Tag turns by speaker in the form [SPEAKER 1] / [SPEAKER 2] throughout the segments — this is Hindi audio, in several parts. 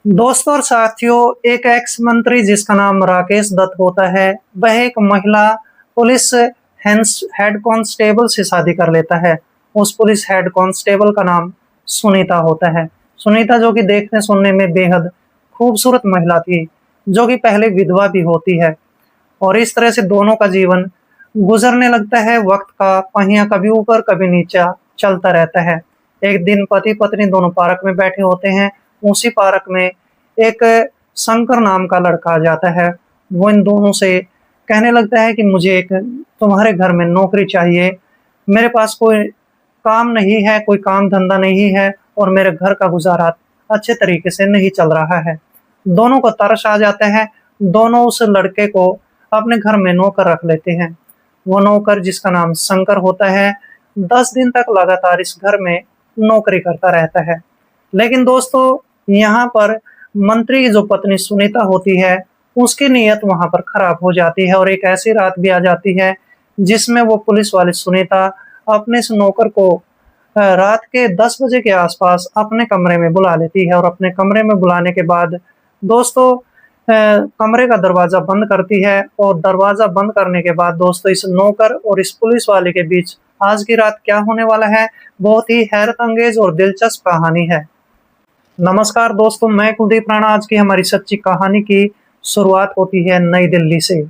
[SPEAKER 1] दोस्तों और साथियों, एक एक्स मंत्री जिसका नाम राकेश दत्त होता है, वह एक महिला पुलिस हेड कांस्टेबल से शादी कर लेता है। उस पुलिस हेड कांस्टेबल का नाम सुनीता होता है। सुनीता जो कि देखने सुनने में बेहद खूबसूरत महिला थी, जो कि पहले विधवा भी होती है। और इस तरह से दोनों का जीवन गुजरने लगता है। वक्त का पहिया कभी ऊपर कभी नीचा चलता रहता है। एक दिन पति पत्नी दोनों पार्क में बैठे होते हैं। उसी पार्क में एक शंकर नाम का लड़का आ जाता है। वो इन दोनों से कहने लगता है कि मुझे एक तुम्हारे घर में नौकरी चाहिए। मेरे पास कोई काम नहीं है, कोई काम धंधा नहीं है और मेरे घर का गुजारा अच्छे तरीके से नहीं चल रहा है। दोनों को तरस आ जाता है। दोनों उस लड़के को अपने घर में नौकर रख लेते हैं। वो नौकर जिसका नाम शंकर होता है, 10 दिन तक लगातार इस घर में नौकरी करता रहता है। लेकिन दोस्तों, यहाँ पर मंत्री की जो पत्नी सुनीता होती है, उसकी नीयत वहां पर खराब हो जाती है और एक ऐसी रात भी आ जाती है जिसमें वो पुलिस वाली सुनीता अपने इस नौकर को रात के 10 बजे के आसपास अपने कमरे में बुला लेती है। और अपने कमरे में बुलाने के बाद दोस्तों कमरे का दरवाजा बंद करती है। और दरवाजा बंद करने के बाद दोस्तों, इस नौकर और इस पुलिस वाले के बीच आज की रात क्या होने वाला है, बहुत ही हैरत अंगेज और दिलचस्प कहानी है। नमस्कार दोस्तों, मैं कुलदीप राणा। आज की हमारी सच्ची कहानी की शुरुआत होती है नई दिल्ली से।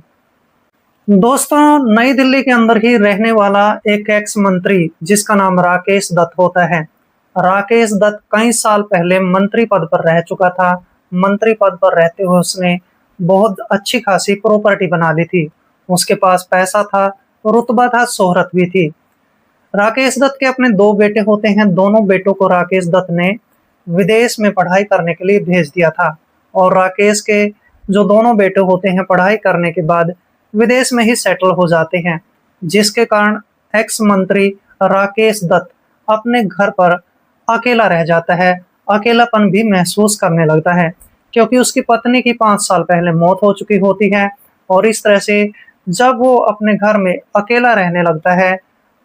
[SPEAKER 1] दोस्तों, नई दिल्ली के अंदर ही रहने वाला एक एक्स मंत्री जिसका नाम राकेश दत्त होता है। राकेश दत्त कई साल पहले मंत्री पद पर रह चुका था। मंत्री पद पर रहते हुए उसने बहुत अच्छी खासी प्रॉपर्टी बना ली थी। उसके पास पैसा था, रुतबा था, शोहरत भी थी। राकेश दत्त के अपने दो बेटे होते हैं। दोनों बेटों को राकेश दत्त ने विदेश में पढ़ाई करने के लिए भेज दिया था। और राकेश के जो दोनों बेटे होते हैं, पढ़ाई करने के बाद विदेश में ही सेटल हो जाते हैं। जिसके कारण एक्स मंत्री राकेश दत्त अपने घर पर अकेला रह जाता है। अकेलापन भी महसूस करने लगता है, क्योंकि उसकी पत्नी की 5 साल पहले मौत हो चुकी होती है। और इस तरह से जब वो अपने घर में अकेला रहने लगता है,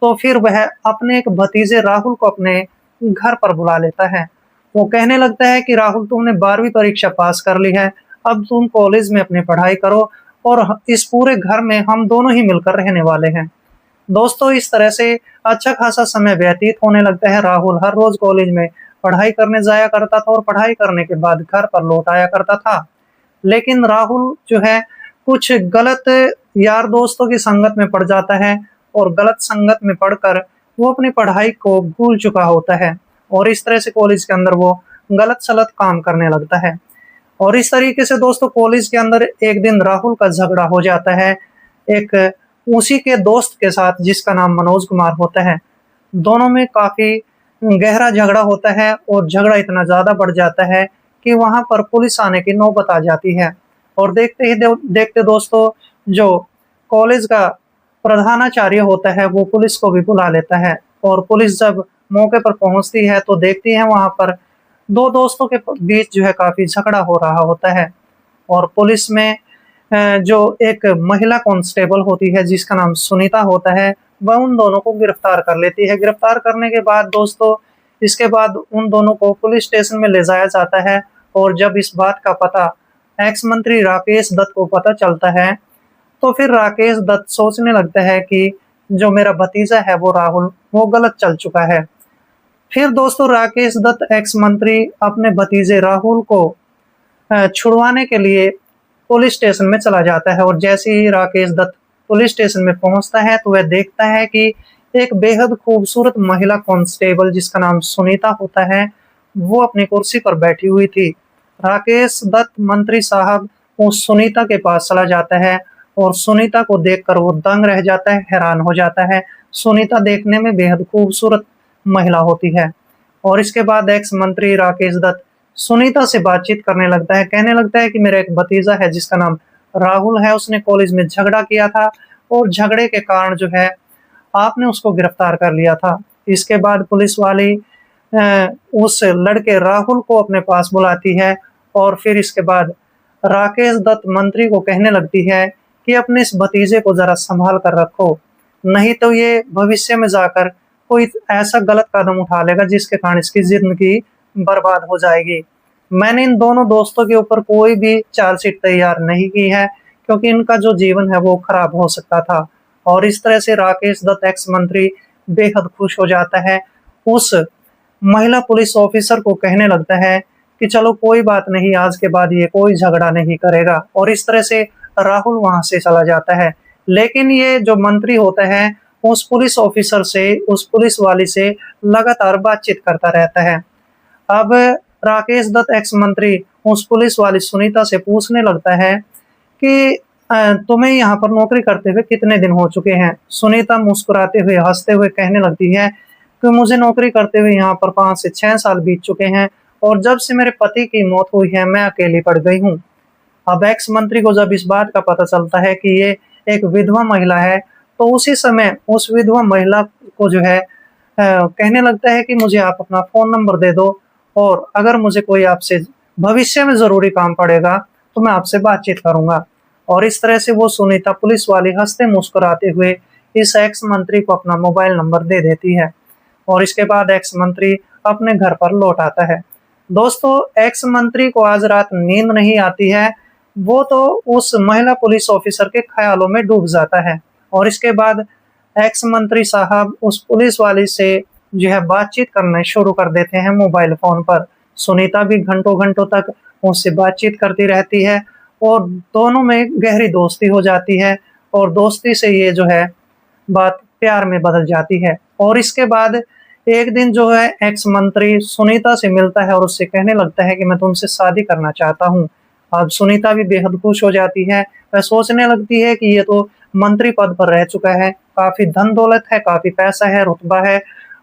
[SPEAKER 1] तो फिर वह अपने एक भतीजे राहुल को अपने घर पर बुला लेता है। वो कहने लगता है कि राहुल, तुमने 12वीं परीक्षा पास कर ली है, अब तुम कॉलेज में अपनी पढ़ाई करो और इस पूरे घर में हम दोनों ही मिलकर रहने वाले हैं। दोस्तों, इस तरह से अच्छा खासा समय व्यतीत होने लगता है। राहुल हर रोज कॉलेज में पढ़ाई करने जाया करता था और पढ़ाई करने के बाद घर पर लौट आया करता था। लेकिन राहुल जो है, कुछ गलत यार दोस्तों की संगत में पड़ जाता है और गलत संगत में पढ़कर वो अपनी पढ़ाई को भूल चुका होता है। और इस तरह से कॉलेज के अंदर वो गलत सलत काम करने लगता है। और इस तरीके से दोस्तों, कॉलेज के अंदर एक दिन राहुल का झगड़ा हो जाता है एक उसी के दोस्त के साथ जिसका नाम मनोज कुमार होता है। दोनों में काफी गहरा झगड़ा होता है और झगड़ा इतना ज्यादा बढ़ जाता है कि वहां पर पुलिस आने की नौबत आ जाती है। और देखते ही देखते दोस्तों, जो कॉलेज का प्रधानाचार्य होता है वो पुलिस को भी बुला लेता है। और पुलिस जब मौके पर पहुंचती है तो देखती है वहां पर दो दोस्तों के बीच जो है काफी झगड़ा हो रहा होता है। और पुलिस में जो एक महिला कांस्टेबल होती है जिसका नाम सुनीता होता है, वह उन दोनों को गिरफ्तार कर लेती है। गिरफ्तार करने के बाद दोस्तों, इसके बाद उन दोनों को पुलिस स्टेशन में ले जाया जाता है। और जब इस बात का पता एक्स मंत्री राकेश दत्त को पता चलता है, तो फिर राकेश दत्त सोचने लगता है कि जो मेरा भतीजा है वो राहुल, वो गलत चल चुका है। फिर दोस्तों, राकेश दत्त एक्स मंत्री अपने भतीजे राहुल को छुड़वाने के लिए पुलिस स्टेशन में चला जाता है। और जैसे ही राकेश दत्त पुलिस स्टेशन में पहुंचता है तो वह देखता है कि एक बेहद खूबसूरत महिला कांस्टेबल जिसका नाम सुनीता होता है, वो अपनी कुर्सी पर बैठी हुई थी। राकेश दत्त मंत्री साहब उस सुनीता के पास चला जाता है और सुनीता को देखकर वो दंग रह जाता है, हैरान हो जाता है। सुनीता देखने में बेहद खूबसूरत महिला होती है। और इसके बाद एक्स मंत्री राकेश दत्त सुनीता से बातचीत करने लगता है। कहने लगता है कि मेरा एक भतीजा है जिसका नाम राहुल है, उसने कॉलेज में झगड़ा किया था और झगड़े के कारण जो है आपने उसको गिरफ्तार कर लिया था। इसके बाद पुलिस वाली उस लड़के राहुल को अपने पास बुलाती है। और फिर इसके बाद राकेश दत्त मंत्री को कहने लगती है कि अपने इस भतीजे को जरा संभाल कर रखो, नहीं तो ये भविष्य में जाकर कोई ऐसा गलत कदम उठा लेगा जिसके कारण इसकी जिंदगी बर्बाद हो जाएगी। मैंने इन दोनों दोस्तों के ऊपर कोई भी चार्जशीट तैयार नहीं की है, क्योंकि इनका जो जीवन है वो खराब हो सकता था। और इस तरह से राकेश दत्त एक्स मंत्री बेहद खुश हो जाता है। उस महिला पुलिस ऑफिसर को कहने लगता है कि चलो कोई बात नहीं, आज के बाद ये कोई झगड़ा नहीं करेगा। और इस तरह से राहुल वहां से चला जाता है। लेकिन ये जो मंत्री होता है उस पुलिस ऑफिसर से, उस पुलिस वाली से लगातार बातचीत करता रहता है। अब राकेश दत्त एक्स मंत्री उस पुलिस वाली सुनीता से पूछने लगता है कि तुम्हें यहाँ पर नौकरी करते हुए कितने दिन हो चुके हैं। सुनीता मुस्कुराते हुए, हंसते हुए कहने लगती है कि मुझे नौकरी करते हुए यहाँ पर 5 से 6 साल बीत चुके हैं, और जब से मेरे पति की मौत हुई है मैं अकेली पड़ गई हूँ। अब एक्स मंत्री को जब इस बात का पता चलता है कि ये एक विधवा महिला है, तो उसी समय उस विधवा महिला को जो है कहने लगता है कि मुझे आप अपना फोन नंबर दे दो, और अगर मुझे कोई आपसे भविष्य में जरूरी काम पड़ेगा तो मैं आपसे बातचीत करूंगा। और इस तरह से वो सुनीता पुलिस वाली हंसते मुस्कुराते हुए इस एक्स मंत्री को अपना मोबाइल नंबर दे देती है। और इसके बाद एक्स मंत्री अपने घर पर लौट आता है। दोस्तों, एक्स मंत्री को आज रात नींद नहीं आती है। वो तो उस महिला पुलिस ऑफिसर के ख्यालों में डूब जाता है। और इसके बाद एक्स मंत्री साहब उस पुलिस वाली से जो है बातचीत करना शुरू कर देते हैं मोबाइल फोन पर। सुनीता भी घंटों घंटों तक उससे बातचीत करती रहती है, और दोनों में गहरी दोस्ती हो जाती है। और दोस्ती से ये जो है बात प्यार में बदल जाती है। और इसके बाद एक दिन जो है एक्स मंत्री सुनीता से मिलता है और उससे कहने लगता है कि मैं तुमसे शादी करना चाहता हूँ। अब सुनीता भी बेहद खुश हो जाती है। वह सोचने लगती है कि ये तो मंत्री पद पर रह चुका है, काफी धन दौलत है, काफी पैसा है, रुतबा है,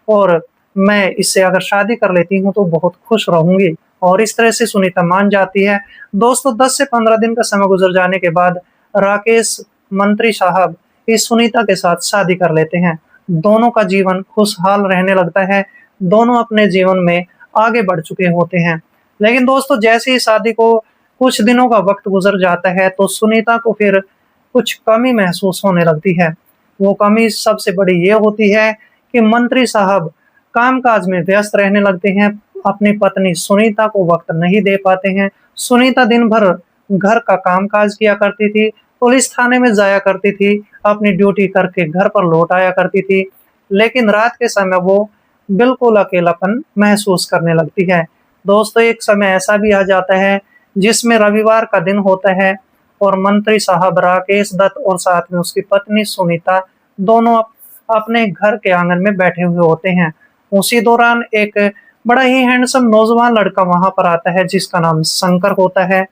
[SPEAKER 1] और मैं इससे अगर शादी कर लेती हूँ तो बहुत खुश रहूंगी। और इस तरह से सुनीता मान जाती है। दोस्तों, 10 से 15 दिन का समय गुजर जाने के बाद राकेश मंत्री साहब इस सुनीता के साथ शादी कर लेते हैं। दोनों का जीवन खुशहाल रहने लगता है। दोनों अपने जीवन में आगे बढ़ चुके होते हैं। लेकिन दोस्तों, जैसे ही शादी को कुछ दिनों का वक्त गुजर जाता है तो सुनीता को फिर कुछ कमी महसूस होने लगती है। वो कमी सबसे बड़ी ये होती है कि मंत्री साहब कामकाज में व्यस्त रहने लगते हैं, अपनी पत्नी सुनीता को वक्त नहीं दे पाते हैं। सुनीता दिन भर घर का कामकाज किया करती थी, पुलिस थाने में जाया करती थी, अपनी ड्यूटी करके घर पर लौट आया करती थी। लेकिन रात के समय वो बिल्कुल अकेलापन महसूस करने लगती है। दोस्तों, एक समय ऐसा भी आ जाता है जिसमें रविवार का दिन होता है, और मंत्री साहब राकेश दत्त और साथ में उसकी पत्नी सुनीता दोनों अपने घर के आंगन में बैठे हुए होते हैं। उसी दौरान एक बड़ा ही हैंडसम नौजवान लड़का वहां पर आता है जिसका नाम शंकर होता है।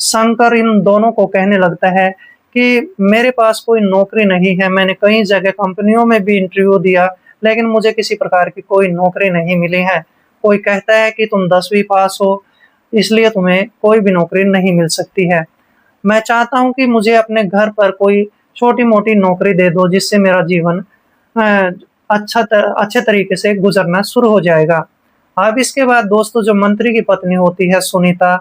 [SPEAKER 1] शंकर इन दोनों को कहने लगता है कि मेरे पास कोई नौकरी नहीं है, मैंने कई जगह कंपनियों में भी इंटरव्यू दिया, लेकिन मुझे किसी प्रकार की कोई नौकरी नहीं मिली है। कोई कहता है कि तुम 10वीं पास हो, इसलिए तुम्हें कोई भी नौकरी नहीं मिल सकती है। मैं चाहता हूं कि मुझे अपने घर पर कोई छोटी मोटी नौकरी दे दो, जिससे मेरा जीवन अ, अच्छे तरीके से गुजरना शुरू हो जाएगा। अब इसके बाद दोस्तों, जो मंत्री की पत्नी होती है सुनीता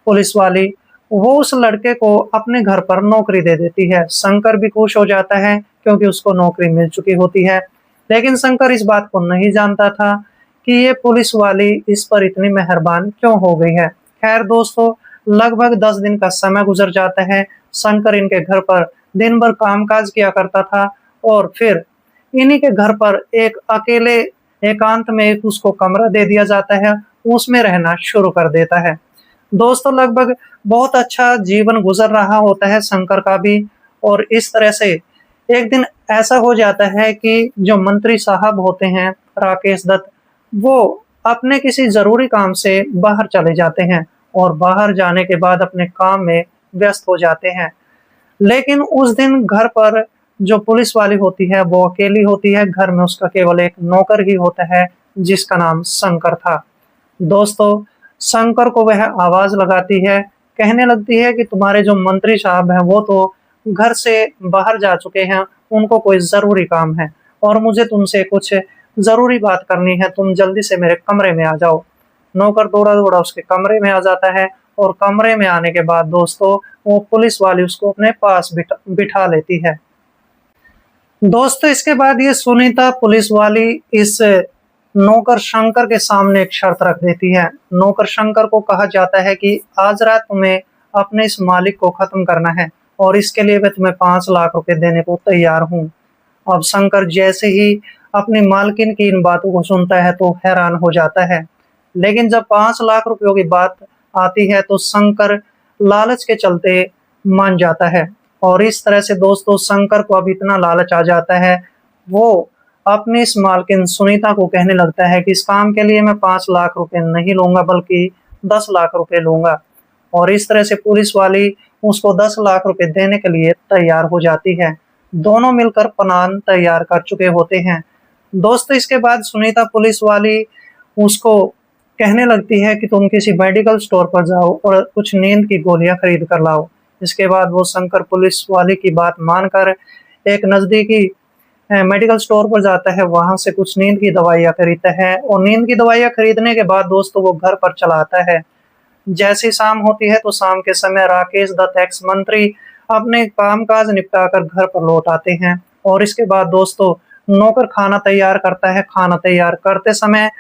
[SPEAKER 1] पुलिस वाली, वो उस लड़के को अपने घर पर नौकरी दे देती है। शंकर भी खुश हो जाता है क्योंकि उसको नौकरी मिल चुकी होती है। लेकिन शंकर इस बात को नहीं जानता था कि ये पुलिस वाली इस पर इतनी मेहरबान क्यों हो गई है। खैर दोस्तों, लगभग 10 दिन का समय गुजर जाता है। शंकर इनके घर पर दिन भर कामकाज किया करता था, और फिर इन्हीं के घर पर एक अकेले एकांत में एक उसको कमरा दे दिया जाता है, उसमें रहना शुरू कर देता है। दोस्तों, लगभग बहुत अच्छा जीवन गुजर रहा होता है शंकर का भी। और इस तरह से एक दिन ऐसा हो जाता है कि जो मंत्री साहब होते हैं राकेश दत्त, वो अपने किसी जरूरी काम से बाहर चले जाते हैं, और बाहर जाने के बाद अपने काम में व्यस्त हो जाते हैं। लेकिन उस दिन घर पर जो पुलिस वाली होती है वो अकेली होती है। घर में उसका केवल एक नौकर ही होता है जिसका नाम शंकर था। दोस्तों, शंकर को वह आवाज लगाती है, कहने लगती है कि तुम्हारे जो मंत्री साहब हैं वो तो घर से बाहर जा चुके हैं, उनको कोई जरूरी काम है, और मुझे तुमसे कुछ जरूरी बात करनी है, तुम जल्दी से मेरे कमरे में आ जाओ। नौकर दौड़ा दौड़ा उसके कमरे में आ जाता है, और कमरे में आने के बाद दोस्तों, वो पुलिस वाली उसको अपने पास बिठा लेती है। दोस्तों, इसके बाद ये सुनीता पुलिस वाली इस नौकर शंकर के सामने एक शर्त रख देती है। नौकर शंकर को कहा जाता है कि आज रात तुम्हें अपने इस मालिक को खत्म करना है और इसके लिए मैं तुम्हें 5 लाख रुपए देने को तैयार हूँ। अब शंकर जैसे ही अपनी मालकिन की इन बातों को सुनता है तो हैरान हो जाता है। लेकिन जब 5 लाख रुपयों की बात आती है तो शंकर लालच के चलते मान जाता है। और इस तरह से दोस्तों शंकर को अब इतना लालच आ जाता है, वो अपनी इस मालकिन सुनीता को कहने लगता है कि इस काम के लिए मैं 5 लाख रुपए नहीं लूंगा बल्कि 10 लाख रुपए लूंगा। और इस तरह से पुलिस वाली उसको 10 लाख रुपए देने के लिए तैयार हो जाती है। दोनों मिलकर प्लान तैयार कर चुके होते हैं। दोस्तों इसके बाद सुनीता पुलिस वाली उसको कहने लगती है कि तुम किसी मेडिकल स्टोर पर जाओ और कुछ नींद की गोलियां खरीद कर लाओ। इसके बाद वो शंकर पुलिस वाले की बात मानकर एक नजदीकी मेडिकल स्टोर पर जाता है, वहां से कुछ नींद की दवाइयां खरीदता है और नींद की दवाइयां खरीदने के बाद दोस्तों वो घर पर चला आता है। जैसी शाम होती है तो शाम के समय राकेश दत्त एक्स मंत्री अपने कामकाज निपटाकर घर पर लौट आते हैं। और इसके बाद दोस्तों नौकर खाना तैयार करता है। खाना तैयार करते समय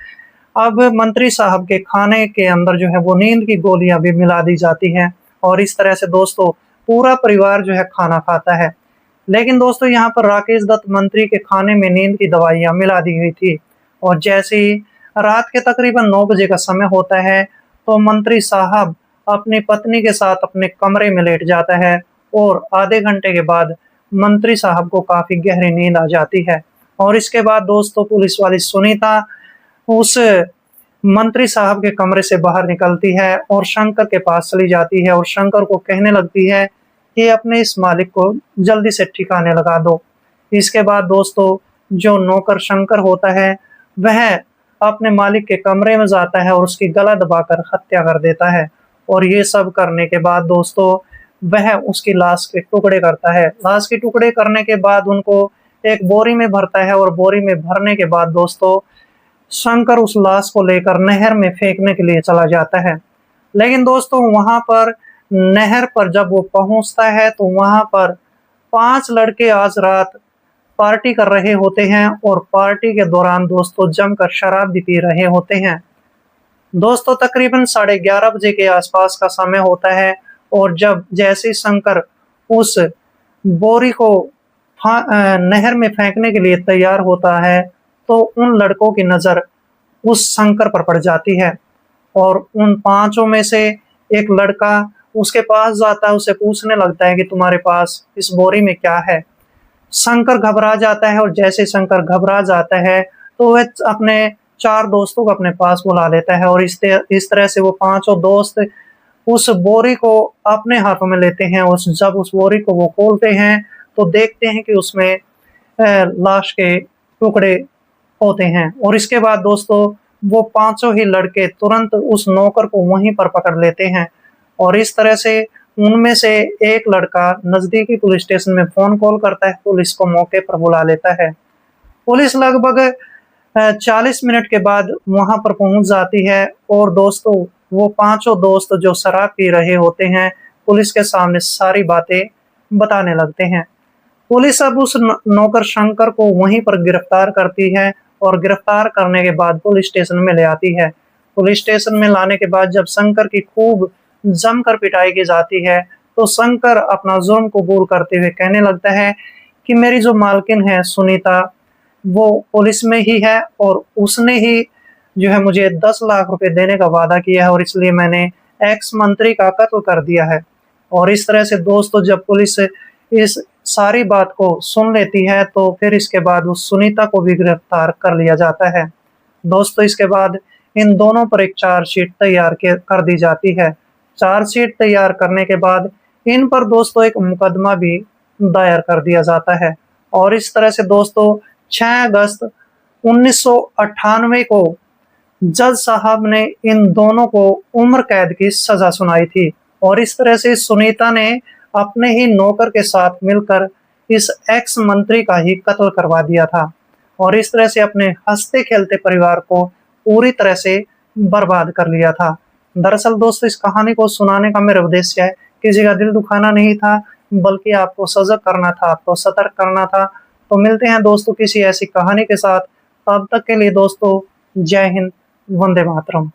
[SPEAKER 1] अब मंत्री साहब के खाने के अंदर जो है वो नींद की गोलियां भी मिला दी जाती हैं और इस तरह से दोस्तों पूरा परिवार जो है खाना खाता है। लेकिन दोस्तों यहाँ पर राकेश दत्त मंत्री के खाने में नींद की दवाइयां मिला दी गई थी। और जैसे ही रात के तकरीबन 9 बजे का समय होता है तो मंत्री साहब अपनी पत्नी के साथ अपने कमरे में लेट जाता है और आधे घंटे के बाद मंत्री साहब को काफी गहरी नींद आ जाती है। और इसके बाद दोस्तों पुलिस वाली सुनीता उस मंत्री साहब के कमरे से बाहर निकलती है और शंकर के पास चली जाती है और शंकर को कहने लगती है कि अपने इस मालिक को जल्दी से ठिकाने लगा दो। इसके बाद दोस्तों जो नौकर शंकर होता है वह अपने मालिक के कमरे में जाता है और उसकी गला दबाकर हत्या कर देता है। और ये सब करने के बाद दोस्तों वह उसकी लाश के टुकड़े करता है। लाश के टुकड़े करने के बाद उनको एक बोरी में भरता है और बोरी में भरने के बाद दोस्तों शंकर उस लाश को लेकर नहर में फेंकने के लिए चला जाता है। लेकिन दोस्तों वहां पर नहर पर जब वो पहुंचता है तो वहां पर 5 लड़के आज रात पार्टी कर रहे होते हैं और पार्टी के दौरान दोस्तों जमकर शराब भी पी रहे होते हैं। दोस्तों तकरीबन 11:30 बजे के आसपास का समय होता है और जब जैसे शंकर उस बोरी को नहर में फेंकने के लिए तैयार होता है तो उन लड़कों की नजर उस शंकर पर पड़ जाती है और उन 5 में से एक लड़का उसके पास जाता है, उसे पूछने लगता है कि तुम्हारे पास इस बोरी में क्या है। शंकर घबरा जाता है और जैसे शंकर घबरा जाता है तो वह अपने 4 दोस्तों को अपने पास बुला लेता है और इस तरह से वो 5 दोस्त उस बोरी को अपने हाथों में लेते हैं। जब उस बोरी को वो खोलते हैं तो देखते हैं कि उसमें लाश के टुकड़े होते हैं। और इसके बाद दोस्तों वो 5 ही लड़के तुरंत उस नौकर को वहीं पर पकड़ लेते हैं और इस तरह से उनमें से एक लड़का नजदीकी पुलिस स्टेशन में फोन कॉल करता है, पुलिस को मौके पर बुला लेता है। पुलिस लगभग 40 मिनट के बाद वहां पर पहुंच जाती है और दोस्तों वो 5 दोस्त जो शराब पी रहे होते हैं पुलिस के सामने सारी बातें बताने लगते हैं। पुलिस अब उस नौकर शंकर को वहीं पर गिरफ्तार करती है और गिरफ्तार करने के बाद पुलिस स्टेशन में ले आती है। पुलिस स्टेशन में लाने के बाद जब शंकर की खूब जमकर पिटाई की जाती है तो शंकर अपना जुर्म कबूल करते हुए कहने लगता है कि मेरी जो मालकिन है सुनीता वो पुलिस में ही है और उसने ही जो है मुझे 10 लाख रुपए देने का वादा किया है और इसलिए मैंने एक्स मंत्री का कत्ल कर दिया है। और इस तरह से दोस्तों जब पुलिस इस सारी बात को सुन लेती है तो फिर इसके बाद उस सुनीता को भी गिरफ्तार कर लिया जाता है। दोस्तों इसके बाद इन दोनों पर एक चार्जशीट तैयार कर दी जाती है। चार्जशीट तैयार करने के बाद इन पर दोस्तों एक मुकदमा भी दायर कर दिया जाता है। और इस तरह से दोस्तों 6 अगस्त 1998 को जज साहब ने इन दोनों को उम्र कैद की सजा सुनाई थी। और इस तरह से सुनीता ने अपने ही नौकर के साथ मिलकर इस एक्स मंत्री का ही कत्ल करवा दिया था और इस तरह से अपने हंसते खेलते परिवार को पूरी तरह से बर्बाद कर लिया था। दरअसल दोस्तों इस कहानी को सुनाने का मेरा उद्देश्य है किसी का दिल दुखाना नहीं था बल्कि आपको सजग करना था, आपको सतर्क करना था। तो मिलते हैं दोस्तों किसी ऐसी कहानी के साथ, तब तक के लिए दोस्तों जय हिंद, वंदे मातरम।